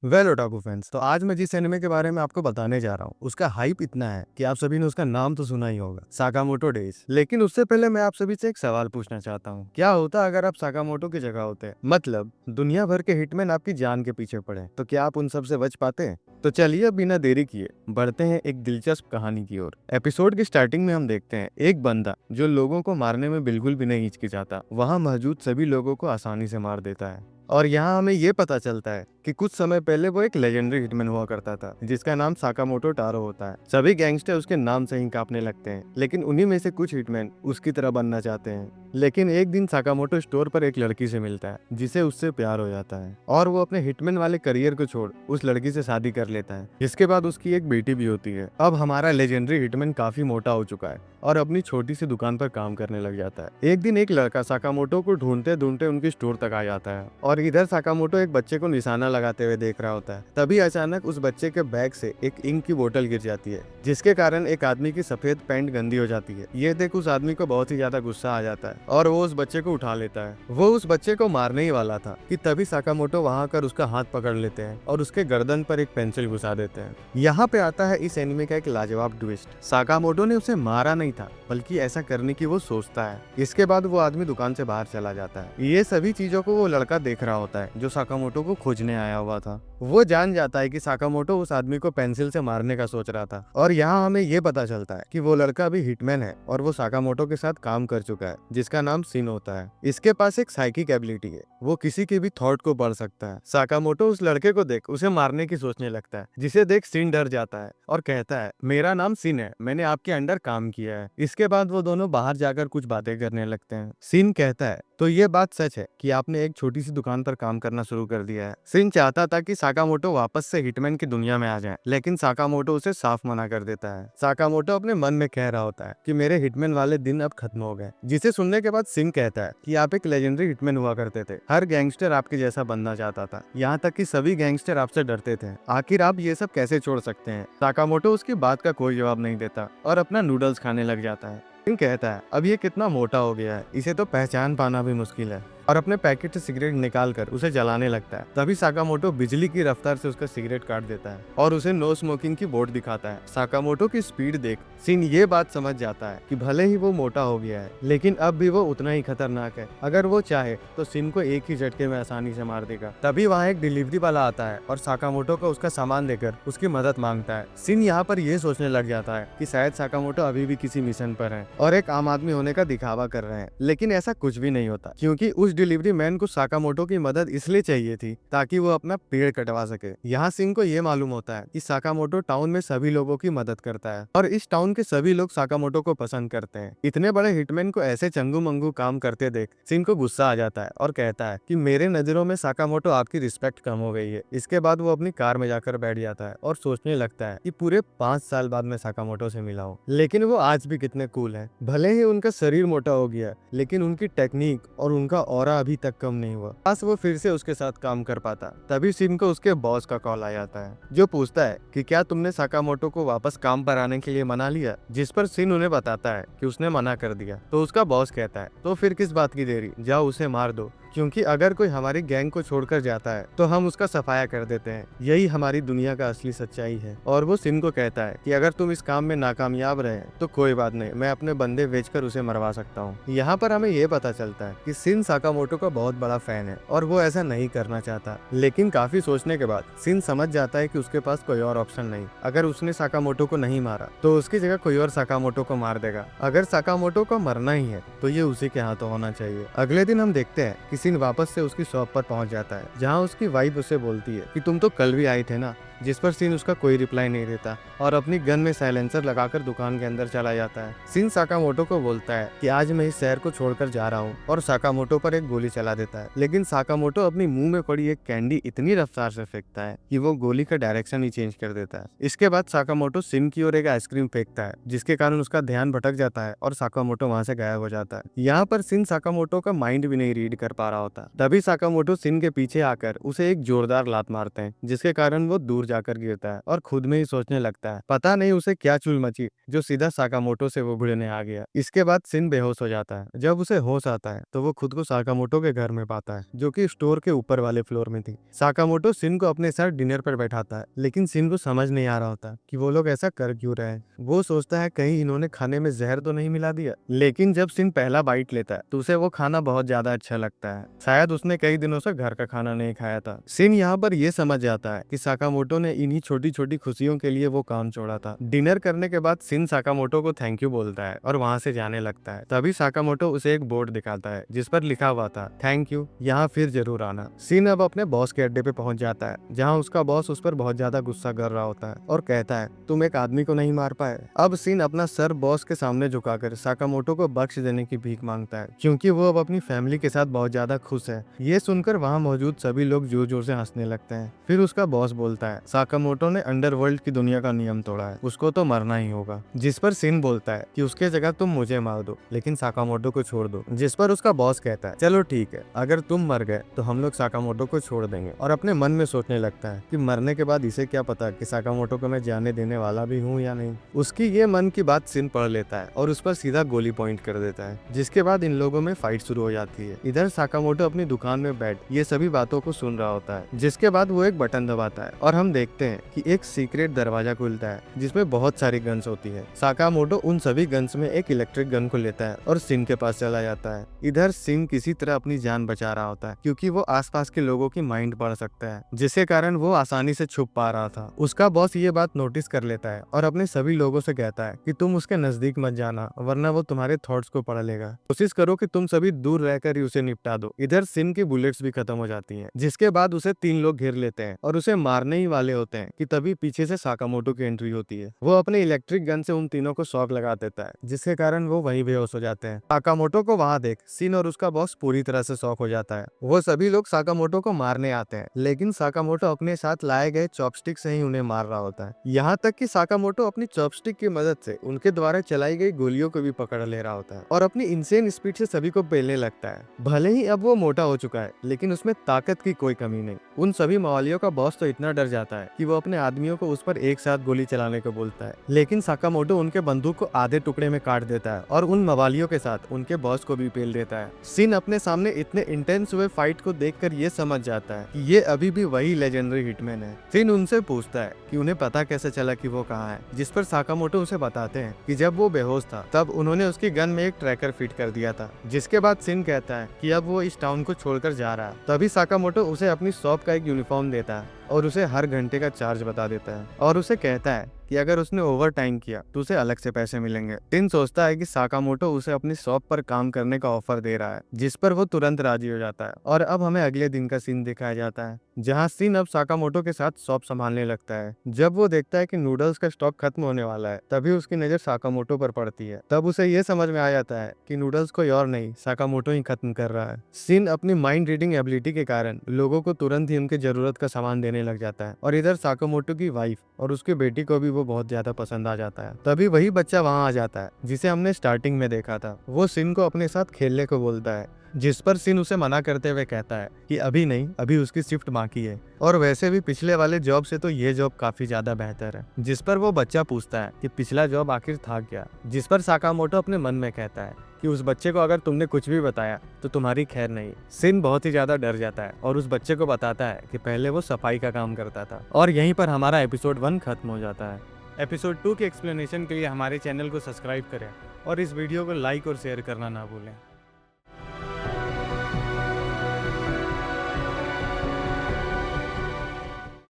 Well otaku fans, तो आज मैं जिस एनिमे के बारे में आपको बताने जा रहा हूँ उसका हाइप इतना है कि आप सभी ने उसका नाम तो सुना ही होगा, साकामोटो डेज। लेकिन उससे पहले मैं आप सभी से एक सवाल पूछना चाहता हूँ, क्या होता अगर आप साकामोटो की जगह होते? मतलब दुनिया भर के हिटमैन आपकी जान के पीछे पड़े, तो क्या आप उन सब से बच पाते? तो चलिए अब बिना देरी किए बढ़ते हैं एक दिलचस्प कहानी की ओर। एपिसोड की स्टार्टिंग में हम देखते हैं एक बंदा जो लोगों को मारने में बिल्कुल भी नहीं हिचकिचाता, वहां मौजूद सभी लोगों को आसानी से मार देता है। और यहाँ हमें ये पता चलता है कि कुछ समय पहले वो एक लेजेंडरी हिटमैन हुआ करता था जिसका नाम साकामोटो टारो होता है। सभी गैंगस्टर उसके नाम से ही कांपने लगते हैं, लेकिन उन्हीं में से कुछ हिटमैन उसकी तरह बनना चाहते हैं। लेकिन एक दिन साकामोटो स्टोर पर एक लड़की से मिलता है जिसे उससे प्यार हो जाता है और वो अपने हिटमैन वाले करियर को छोड़ उस लड़की से शादी कर लेता है। इसके बाद उसकी एक बेटी भी होती है। अब हमारा लेजेंडरी हिटमैन काफी मोटा हो चुका है और अपनी छोटी सी दुकान पर काम करने लग जाता है। एक दिन एक लड़का साकामोटो को ढूंढते ढूंढते उनकी स्टोर तक आ जाता है और इधर साकामोटो एक बच्चे को निशाना लगाते हुए देख रहा होता है। तभी अचानक उस बच्चे के बैग से एक इंक की बोतल गिर जाती है, जिसके कारण एक आदमी की सफेद पैंट गंदी हो जाती है। ये देख उस आदमी को बहुत ही ज्यादा गुस्सा आ जाता है और वो उस बच्चे को उठा लेता है। वो उस बच्चे को मारने ही वाला था कि तभी साकामोटो वहां आकर उसका हाथ पकड़ लेते हैं और उसके गर्दन पर एक पेंसिल घुसा देते हैं। यहाँ पे आता है इस एनिमे का एक लाजवाब ट्विस्ट। साकामोटो ने उसे मारा नहीं था, बल्कि ऐसा करने की वो सोचता है। इसके बाद वो आदमी दुकान से बाहर चला जाता है। ये सभी चीजों को वो लड़का देख रहा होता है जो साकामोटो को खोजने आया हुआ था। वो जान जाता है कि साकामोटो उस आदमी को पेंसिल से मारने का सोच रहा था और यहाँ हमें ये पता चलता है कि वो लड़का अभी हिटमैन है और वो साकामोटो के साथ काम कर चुका है, जिसका नाम सिन होता है। इसके पास एक साइकिक एबिलिटी है, वो किसी के भी थॉट को पढ़ सकता है। साकामोटो उस लड़के को देख उसे मारने की सोचने लगता है, जिसे देख सिन डर जाता है और कहता है, मेरा नाम सिन है, मैंने आपके अंडर काम किया है। इसके बाद वो दोनों बाहर जाकर कुछ बातें करने लगते हैं। सिन कहता है, तो ये बात सच है कि आपने एक छोटी सी दुकान पर काम करना शुरू कर दिया है। सिन चाहता था कि साकामोटो वापस से हिटमैन की दुनिया में आ जाए, लेकिन साकामोटो उसे साफ मना कर देता है। साकामोटो अपने मन में कह रहा होता है कि मेरे हिटमैन वाले दिन अब खत्म हो गए। जिसे सुनने के बाद सिन कहता है कि आप एक लेजेंडरी हिटमैन हुआ करते थे, हर गैंगस्टर आपके जैसा बनना चाहता था, यहाँ तक कि सभी गैंगस्टर आपसे डरते थे। आखिर आप ये सब कैसे छोड़ सकते हैं? साकामोटो उसकी बात का कोई जवाब नहीं देता और अपना नूडल्स खाने लग जाता है। सिंह कहता है, अब ये कितना मोटा हो गया है, इसे तो पहचान पाना भी मुश्किल है, और अपने पैकेट से सिगरेट निकालकर उसे जलाने लगता है। तभी साकामोटो बिजली की रफ्तार से उसका सिगरेट काट देता है और उसे नो स्मोकिंग की बोर्ड दिखाता है। साकामोटो की स्पीड देख सिन ये बात समझ जाता है कि भले ही वो मोटा हो गया है, लेकिन अब भी वो उतना ही खतरनाक है। अगर वो चाहे तो सिन को एक ही झटके में आसानी से मार देगा। तभी वहाँ एक डिलीवरी वाला आता है और साकामोटो को उसका सामान देकर उसकी मदद मांगता है। सिन यहाँ पर ये सोचने लग जाता है कि शायद साकामोटो अभी भी किसी मिशन पर है और एक आम आदमी होने का दिखावा कर रहे हैं, लेकिन ऐसा कुछ भी नहीं होता, क्योंकि उस डिलीवरी मैन को साकामोटो की मदद इसलिए चाहिए थी ताकि वो अपना पेड़ कटवा सके। यहाँ सिंह को ये मालूम होता है कि साकामोटो टाउन में सभी लोगों की मदद करता है और इस टाउन के सभी लोग साकामोटो को पसंद करते हैं। इतने बड़े हिटमैन को ऐसे चंगू मंगू काम करते देख सिंह को गुस्सा आ जाता है और कहता है कि मेरे नजरों में साकामोटो आपकी रिस्पेक्ट कम हो गई है। इसके बाद वो अपनी कार में जाकर बैठ जाता है और सोचने लगता है कि पूरे 5 साल बाद मैं साकामोटो से मिला हूँ, लेकिन वो आज भी कितने कूल है। भले ही उनका शरीर मोटा हो गया, लेकिन उनकी टेक्निक और उनका ऑरा अभी तक कम नहीं हुआ। बस वो फिर से उसके साथ काम कर पाता। तभी सिन को उसके बॉस का कॉल आ जाता है, जो पूछता है कि क्या तुमने साकामोटो को वापस काम पर आने के लिए मना लिया? जिस पर सिन उन्हें बताता है कि उसने मना कर दिया। तो उसका बॉस कहता है, तो फिर किस बात की देरी, जाओ उसे मार दो, क्योंकि अगर कोई हमारी गैंग को छोड़कर जाता है तो हम उसका सफाया कर देते हैं। यही हमारी दुनिया का असली सच्चाई है। और वो सिन को कहता है कि अगर तुम इस काम में नाकामयाब रहे तो कोई बात नहीं, मैं अपने बंदे बेचकर उसे मरवा सकता हूँ। यहाँ पर हमें ये पता चलता है कि सिन साकामोटो का बहुत बड़ा फैन है और वो ऐसा नहीं करना चाहता, लेकिन काफी सोचने के बाद सिन समझ जाता है कि उसके पास कोई और ऑप्शन नहीं। अगर उसने साकामोटो को नहीं मारा तो उसकी जगह कोई और साकामोटो को मार देगा। अगर साकामोटो को मरना ही है तो ये उसी के हाथों होना चाहिए। अगले दिन हम देखते हैं कि सिन वापस से उसकी शॉप पर पहुंच जाता है, जहां उसकी वाइफ उसे बोलती है कि तुम तो कल भी आए थे ना, जिस पर सिन उसका कोई रिप्लाई नहीं देता और अपनी गन में साइलेंसर लगाकर दुकान के अंदर चला जाता है। सिन साकामोटो को बोलता है कि आज मैं इस शहर को छोड़कर जा रहा हूँ और साकामोटो पर एक गोली चला देता है, लेकिन साकामोटो अपनी मुंह में पड़ी एक कैंडी इतनी रफ्तार से फेंकता है कि वो गोली का डायरेक्शन ही चेंज कर देता है। इसके बाद साकामोटो सिन की ओर एक आइसक्रीम फेंकता है, जिसके कारण उसका ध्यान भटक जाता है और साकामोटो वहां से गायब हो जाता है। यहाँ पर सिन साकामोटो का माइंड भी नहीं रीड कर पा रहा होता। तभी साकामोटो सिन के पीछे आकर उसे एक जोरदार लात मारते हैं, जिसके कारण वो दूर जाकर गिरता है और खुद में ही सोचने लगता है पता नहीं उसे क्या चुल मची जो सीधा साकामोटो से वो भिड़ने आ गया। इसके बाद सिन बेहोश हो जाता है। जब उसे होश आता है तो वो खुद को साकामोटो के घर में पाता है जो कि स्टोर के ऊपर वाले फ्लोर में थी। साकामोटो सिन को अपने साथ डिनर पर बैठाता है लेकिन सिन को समझ नहीं आ रहा होता कि वो लोग ऐसा कर क्यों रहे हैं। वो सोचता है कहीं इन्होंने खाने में जहर तो नहीं मिला दिया। लेकिन जब सिन पहला बाइट लेता है तो उसे वो खाना बहुत ज्यादा अच्छा लगता है। शायद उसने कई दिनों से घर का खाना नहीं खाया था। सिन यहाँ पर ये समझ जाता है कि साकामोटो ने इन्हीं छोटी छोटी खुशियों के लिए वो काम छोड़ा था। डिनर करने के बाद सिन साकामोटो को थैंक यू बोलता है और वहाँ से जाने लगता है। तभी साकामोटो उसे एक बोर्ड दिखाता है जिस पर लिखा हुआ था थैंक यू, यहाँ फिर जरूर आना। सिन अब अपने बॉस के अड्डे पे पहुंच जाता है जहाँ उसका बॉस उस पर बहुत ज्यादा गुस्सा कर रहा होता है और कहता है तुम एक आदमी को नहीं मार पाए। अब सिन अपना सर बॉस के सामने झुकाकर साकामोटो को बख्श देने की भीख मांगता है क्योंकि वो अब अपनी फैमिली के साथ बहुत ज्यादा खुश है। ये सुनकर वहाँ मौजूद सभी लोग जोर जोर से हंसने लगते हैं। फिर उसका बॉस बोलता है साकामोटो ने अंडरवर्ल्ड की दुनिया का नियम तोड़ा है, उसको तो मरना ही होगा। जिस पर सिन बोलता है कि उसके जगह तुम मुझे मार दो लेकिन साकामोटो को छोड़ दो। जिस पर उसका बॉस कहता है चलो ठीक है, अगर तुम मर गए तो हम लोग साकामोटो को छोड़ देंगे। और अपने मन में सोचने लगता है कि मरने के बाद इसे क्या पता कि साकामोटो को मैं जाने देने वाला भी हूँ या नहीं। उसकी ये मन की बात सिन पढ़ लेता है और उस पर सीधा गोली पॉइंट कर देता है जिसके बाद इन लोगों में फाइट शुरू हो जाती है। इधर साकामोटो अपनी दुकान में बैठ ये सभी बातों को सुन रहा होता है। जिसके बाद वो एक बटन दबाता है और हम देखते हैं कि एक सीक्रेट दरवाजा खुलता है जिसमें बहुत सारी गन्स होती है। साकामोटो उन सभी गन्स में एक इलेक्ट्रिक गन को लेता है और सिन के पास चला जाता है। इधर सिन किसी तरह अपनी जान बचा रहा होता है क्योंकि वो आसपास के लोगों की माइंड पढ़ सकता है जिसके कारण वो आसानी से छुप पा रहा था। उसका बॉस ये बात नोटिस कर लेता है और अपने सभी लोगों से कहता है कि तुम उसके नजदीक मत जाना वरना वो तुम्हारे थॉट्स को पढ़ लेगा। कोशिश करो कि तुम सभी दूर रहकर ही उसे निपटा दो। इधर सिन की बुलेट्स भी खत्म हो जाती हैं जिसके बाद उसे 3 लोग घेर लेते हैं और उसे मारने ही वाले होते हैं कि तभी पीछे से साकामोटो की एंट्री होती है। वो अपने इलेक्ट्रिक गन से उन तीनों को शॉक लगा देता है जिसके कारण वो वहीं बेहोश हो जाते हैं। साकामोटो को वहां देख सिन और उसका बॉस पूरी तरह से शॉक हो जाता है। वो सभी लोग साकामोटो को मारने आते हैं लेकिन साकामोटो अपने साथ लाए गए चॉपस्टिक से ही उन्हें मार रहा होता है। यहाँ तक कि साकामोटो अपनी चॉपस्टिक की मदद से उनके द्वारा चलाई गई गोलियों को भी पकड़ ले रहा होता है और अपनी इंसेन स्पीड से सभी को पेलने लगता है। भले ही अब वो मोटा हो चुका है लेकिन उसमें ताकत की कोई कमी नहीं। उन सभी मवालियों का बॉस तो इतना डर जाता है कि वो अपने आदमियों को उस पर एक साथ गोली चलाने को बोलता है लेकिन साकामोटो उनके बंदूक को आधे टुकड़े में काट देता है और उन मवालियों के साथ उनके बॉस को भी पेल देता है। सिन अपने सामने इतने इंटेंस हुए फाइट को देखकर ये समझ जाता है कि ये अभी भी वही लेजेंडरी हिटमैन है। सिन उनसे पूछता है कि उन्हें पता कैसे चला कि वो कहाँ है। जिस पर साकामोटो उसे बताते हैं कि जब वो बेहोश था तब उन्होंने उसकी गन में एक ट्रैकर फिट कर दिया था। जिसके बाद सिन कहता है कि अब वो इस टाउन को छोड़कर जा रहा है। तभी साकामोटो उसे अपनी शॉप का एक यूनिफॉर्म देता है और उसे हर घंटे का चार्ज बता देता है और उसे कहता है कि अगर उसने ओवर टाइम किया तो उसे अलग से पैसे मिलेंगे। सिन सोचता है कि साकामोटो उसे अपनी शॉप पर काम करने का ऑफर दे रहा है जिस पर वो तुरंत राजी हो जाता है। और अब हमें अगले दिन का सीन दिखाया जाता है जहाँ सिन अब साकामोटो के साथ शॉप संभालने लगता है। जब वो देखता है कि नूडल्स का स्टॉक खत्म होने वाला है तभी उसकी नजर साकामोटो पर पड़ती है। तब उसे ये समझ में आ जाता है कि नूडल्स कोई और नहीं साकामोटो ही खत्म कर रहा है। सिन अपनी माइंड रीडिंग एबिलिटी के कारण लोगों को तुरंत ही उनकी जरूरत का सामान देने लग जाता है और इधर साकामोटो की वाइफ और उसकी बेटी को भी वो बहुत ज्यादा पसंद आ जाता है। तभी वही बच्चा वहाँ आ जाता है जिसे हमने स्टार्टिंग में देखा था। वो सिन को अपने साथ खेलने को बोलता है जिस पर सिन उसे मना करते हुए कहता है कि अभी नहीं, अभी उसकी शिफ्ट बाकी है और वैसे भी पिछले वाले जॉब से तो ये जॉब काफी ज्यादा बेहतर है। जिस पर वो बच्चा पूछता है कि पिछला जॉब आखिर था क्या। जिस पर साकामोटो अपने मन में कहता है कि उस बच्चे को अगर तुमने कुछ भी बताया तो तुम्हारी खैर नहीं। सिन बहुत ही ज्यादा डर जाता है और उस बच्चे को बताता है कि पहले वो सफाई का काम करता था। और यहीं पर हमारा एपिसोड 1 खत्म हो जाता है। एपिसोड 2 के एक्सप्लेनेशन के लिए हमारे चैनल को सब्सक्राइब करें और इस वीडियो को लाइक और शेयर करना ना भूलें।